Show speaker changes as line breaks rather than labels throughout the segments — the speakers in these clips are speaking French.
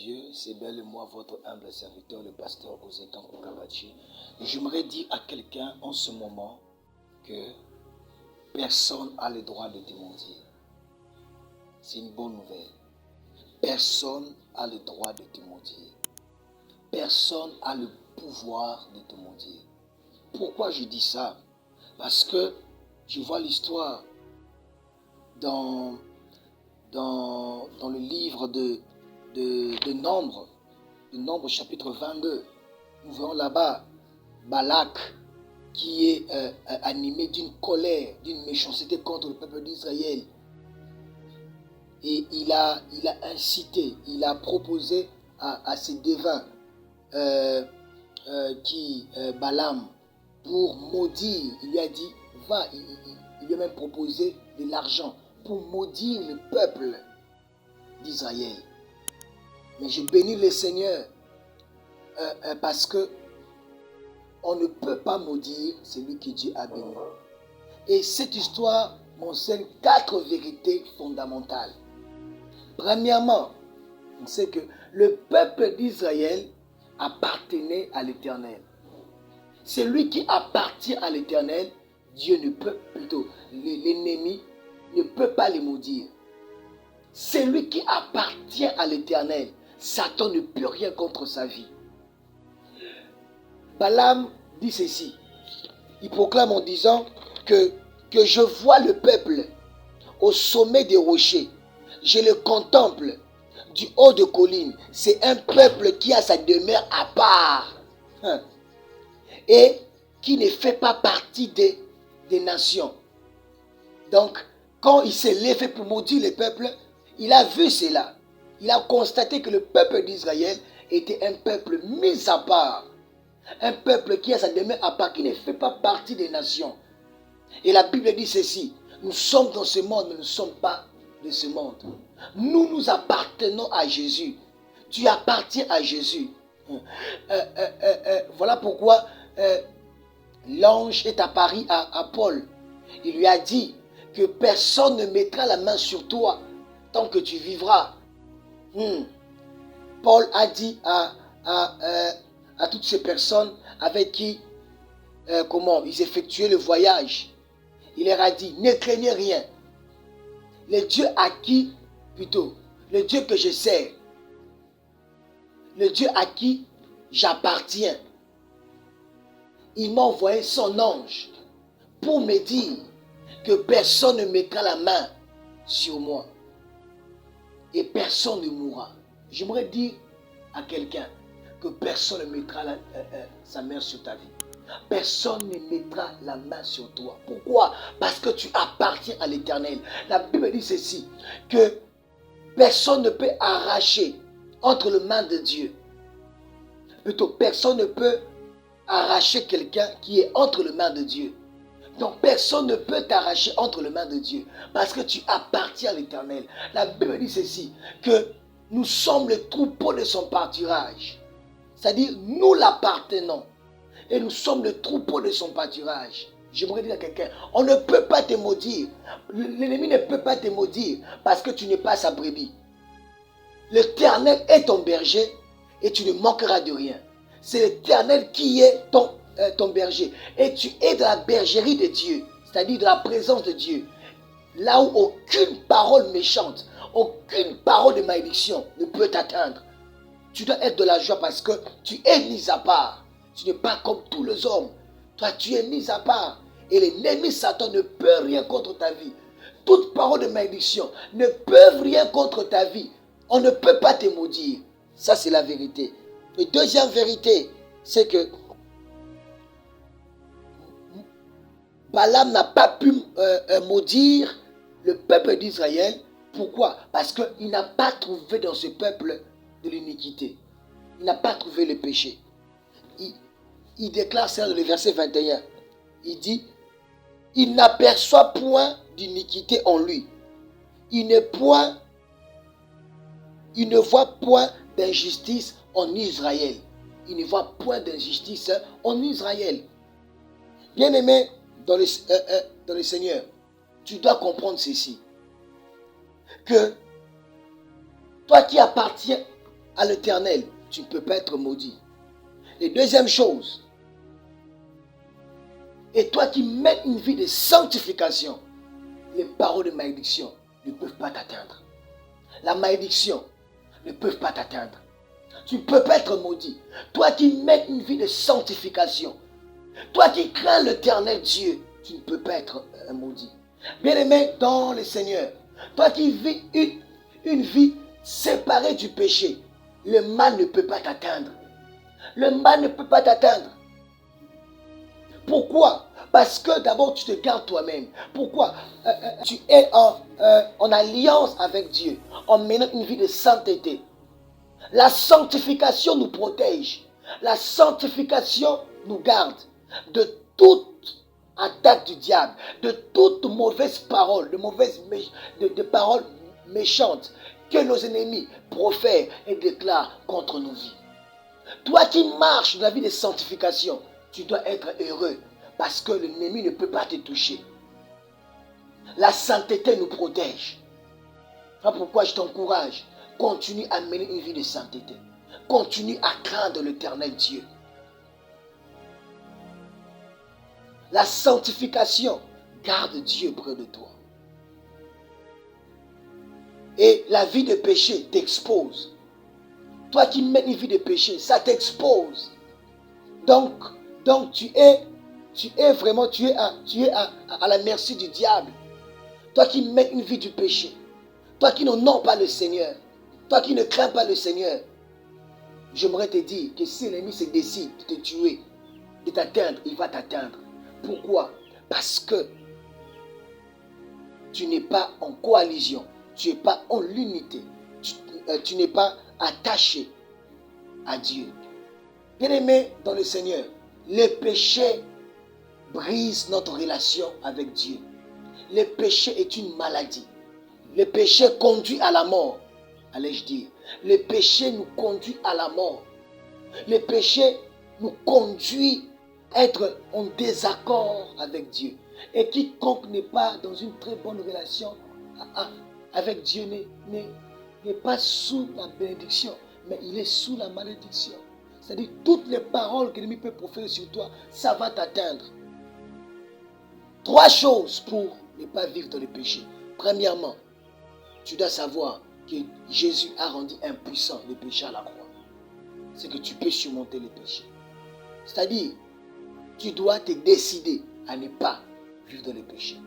Dieu, c'est bel et moi, votre humble serviteur, le pasteur Ozetan Okabachi. J'aimerais dire à quelqu'un en ce moment que personne n'a le droit de te mentir. C'est une bonne nouvelle. Personne n'a le droit de te mentir. Personne n'a le pouvoir de te mentir. Pourquoi je dis ça? Parce que je vois l'histoire dans le livre de Nombre chapitre 22. Nous voyons là-bas Balak qui est animé d'une colère, d'une méchanceté contre le peuple d'Israël. Et il a incité, il a proposé à ses devins Balaam pour maudire. Il lui a dit, va, il lui a même proposé de l'argent pour maudire le peuple d'Israël. Mais je bénis le Seigneur parce que on ne peut pas maudire celui que Dieu a béni. Et cette histoire m'enseigne 4 vérités fondamentales. Premièrement, on sait que le peuple d'Israël appartenait à l'Éternel. Celui qui appartient à l'Éternel, Dieu ne peut, plutôt l'ennemi ne peut pas les maudire. Celui qui appartient à l'Éternel, Satan ne peut rien contre sa vie. Balaam dit ceci. Il proclame en disant que je vois le peuple au sommet des rochers. Je le contemple du haut de collines. C'est un peuple qui a sa demeure à part. Et qui ne fait pas partie des nations. Donc, quand il s'est levé pour maudire le peuple, il a vu cela. Il a constaté que le peuple d'Israël était un peuple mis à part. Un peuple qui a sa demeure à part, qui ne fait pas partie des nations. Et la Bible dit ceci, nous sommes dans ce monde, mais nous ne sommes pas de ce monde. Nous appartenons à Jésus. Tu appartiens à Jésus. Voilà pourquoi l'ange est apparu à Paul. Il lui a dit que personne ne mettra la main sur toi tant que tu vivras. Paul a dit à toutes ces personnes avec qui ils effectuaient le voyage. Il leur a dit, ne craignez rien. Le Dieu le Dieu que je sers, le Dieu à qui j'appartiens, il m'a envoyé son ange pour me dire que personne ne mettra la main sur moi et personne ne mourra. J'aimerais dire à quelqu'un que personne ne mettra sa main sur ta vie. Personne ne mettra la main sur toi. Pourquoi? Parce que tu appartiens à l'Éternel. La Bible dit ceci, que personne ne peut arracher entre les mains de Dieu. Plutôt, personne ne peut arracher quelqu'un qui est entre les mains de Dieu. Donc, personne ne peut t'arracher entre les mains de Dieu parce que tu appartiens à l'Éternel. La Bible dit ceci, que nous sommes le troupeau de son pâturage. C'est-à-dire, nous l'appartenons. Et nous sommes le troupeau de son pâturage. J'aimerais dire à quelqu'un, on ne peut pas te maudire. L'ennemi ne peut pas te maudire parce que tu n'es pas sa brebis. L'Éternel est ton berger et tu ne manqueras de rien. C'est l'Éternel qui est ton berger. Et tu es dans la bergerie de Dieu, c'est-à-dire dans la présence de Dieu. Là où aucune parole méchante, aucune parole de malédiction ne peut t'atteindre. Tu dois être de la joie parce que tu es mis à part. Tu n'es pas comme tous les hommes. Toi, tu es mis à part. Et l'ennemi Satan ne peut rien contre ta vie. Toute parole de malédiction ne peut rien contre ta vie. On ne peut pas te maudire. Ça, c'est la vérité. Et deuxième vérité, c'est que Balaam n'a pas pu maudire le peuple d'Israël. Pourquoi? Parce qu'il n'a pas trouvé dans ce peuple de l'iniquité. Il n'a pas trouvé le péché. Il déclare ça dans le verset 21. Il dit, il n'aperçoit point d'iniquité en lui. Il ne voit point d'injustice en Israël. Il ne voit point d'injustice en Israël. Bien-aimé dans le Seigneur, tu dois comprendre ceci. Que toi qui appartiens à l'Éternel, tu ne peux pas être maudit. Et deuxième chose, et toi qui mènes une vie de sanctification, les paroles de malédiction ne peuvent pas t'atteindre. La malédiction ne peut pas t'atteindre. Tu ne peux pas être maudit. Toi qui mènes une vie de sanctification, toi qui crains l'Éternel Dieu, tu ne peux pas être maudit. Bien-aimé dans le Seigneur, toi qui vis une vie séparée du péché, le mal ne peut pas t'atteindre. Le mal ne peut pas t'atteindre. Pourquoi? Parce que d'abord tu te gardes toi-même. Pourquoi? Tu es en alliance avec Dieu, en menant une vie de sainteté. La sanctification nous protège. La sanctification nous garde de toute attaque du diable, de toute mauvaise parole, de paroles méchantes que nos ennemis profèrent et déclarent contre nos vies. Toi qui marches dans la vie de sanctification, tu dois être heureux parce que l'ennemi ne peut pas te toucher. La sainteté nous protège. Voilà pourquoi je t'encourage. Continue à mener une vie de sainteté. Continue à craindre l'Éternel Dieu. La sanctification garde Dieu près de toi. Et la vie de péché t'expose. Toi qui mènes une vie de péché, ça t'expose. Donc tu es à la merci du diable. Toi qui mènes une vie du péché. Toi qui n'honores pas le Seigneur. Toi qui ne crains pas le Seigneur. J'aimerais te dire que si l'ennemi se décide de te tuer, de t'atteindre, il va t'atteindre. Pourquoi? Parce que tu n'es pas en coalition. Tu n'es pas en l'unité. Tu n'es pas attaché à Dieu. Bien-aimé dans le Seigneur, le péché brise notre relation avec Dieu. Le péché est une maladie. Le péché conduit à la mort, allais-je dire. Le péché nous conduit à la mort. Le péché nous conduit à être en désaccord avec Dieu. Et quiconque n'est pas dans une très bonne relation avec Dieu n'est pas sous la bénédiction, mais il est sous la malédiction. C'est-à-dire toutes les paroles que l'ennemi peut proférer sur toi, ça va t'atteindre. 3 choses pour ne pas vivre dans le péché. Premièrement, tu dois savoir que Jésus a rendu impuissant le péché à la croix. C'est que tu peux surmonter le péché. C'est-à-dire, tu dois te décider à ne pas vivre dans le péché.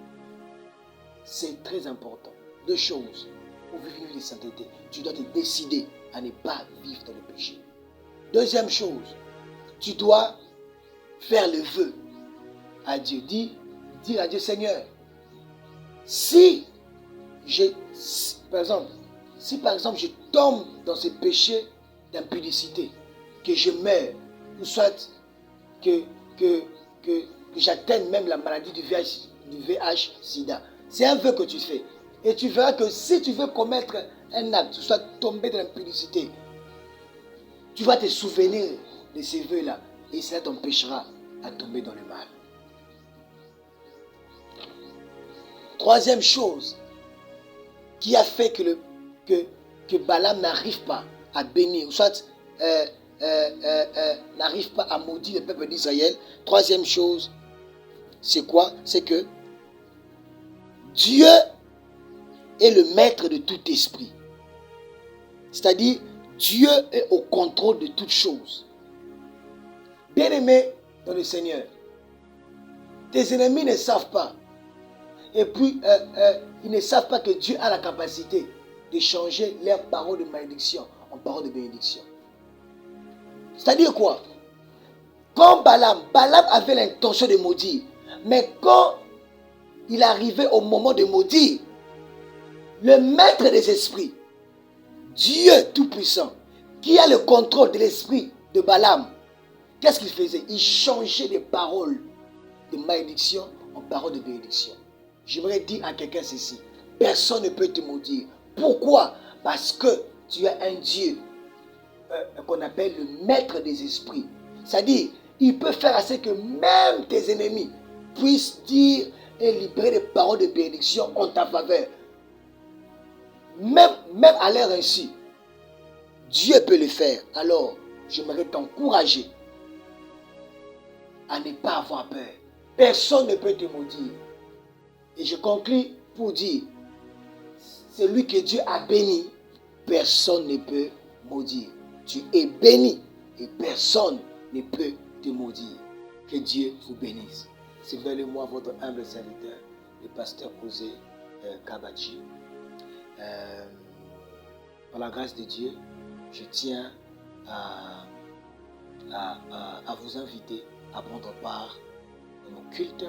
C'est très important. 2 choses pour vivre une vie de sainteté. Tu dois te décider à ne pas vivre dans le péché. Deuxième chose, tu dois faire le vœu à Dieu. Dire à Dieu, Seigneur, si par exemple je tombe dans ce péché d'impudicité, que je meurs, ou soit que j'atteigne même la maladie du VIH-Sida. C'est un vœu que tu fais. Et tu verras que si tu veux commettre un acte, soit tomber dans l'impudicité, tu vas te souvenir de ces vœux-là et cela t'empêchera à tomber dans le mal. Troisième chose qui a fait que Balaam n'arrive pas à bénir, soit n'arrive pas à maudire le peuple d'Israël. Troisième chose, c'est quoi? C'est que Dieu est le maître de tout esprit. C'est-à-dire, Dieu est au contrôle de toutes choses. Bien-aimé dans le Seigneur, tes ennemis ne savent pas. Et puis, ils ne savent pas que Dieu a la capacité de changer leurs paroles de malédiction en paroles de bénédiction. C'est-à-dire quoi? Quand Balaam avait l'intention de maudire, mais quand il arrivait au moment de maudire, le maître des esprits, Dieu Tout-Puissant, qui a le contrôle de l'esprit de Balaam, qu'est-ce qu'il faisait? Il changeait les paroles de malédiction en paroles de bénédiction. J'aimerais dire à quelqu'un ceci: personne ne peut te maudire. Pourquoi? Parce que tu as un Dieu qu'on appelle le maître des esprits. C'est-à-dire, il peut faire assez que même tes ennemis puissent dire et libérer des paroles de bénédiction en ta faveur. Même à leur insu. Dieu peut le faire. Alors, j'aimerais t'encourager à ne pas avoir peur. Personne ne peut te maudire. Et je conclue pour dire, celui que Dieu a béni, personne ne peut maudire. Tu es béni et personne ne peut te maudire. Que Dieu vous bénisse. C'est moi votre humble serviteur, le pasteur Osée Kabachi. Par la grâce de Dieu, je tiens à vous inviter à prendre part dans nos cultes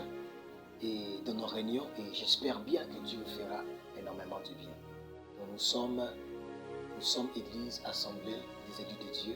et dans nos réunions, et j'espère bien que Dieu vous fera énormément de bien. Donc nous sommes Église, Assemblée des élus de Dieu,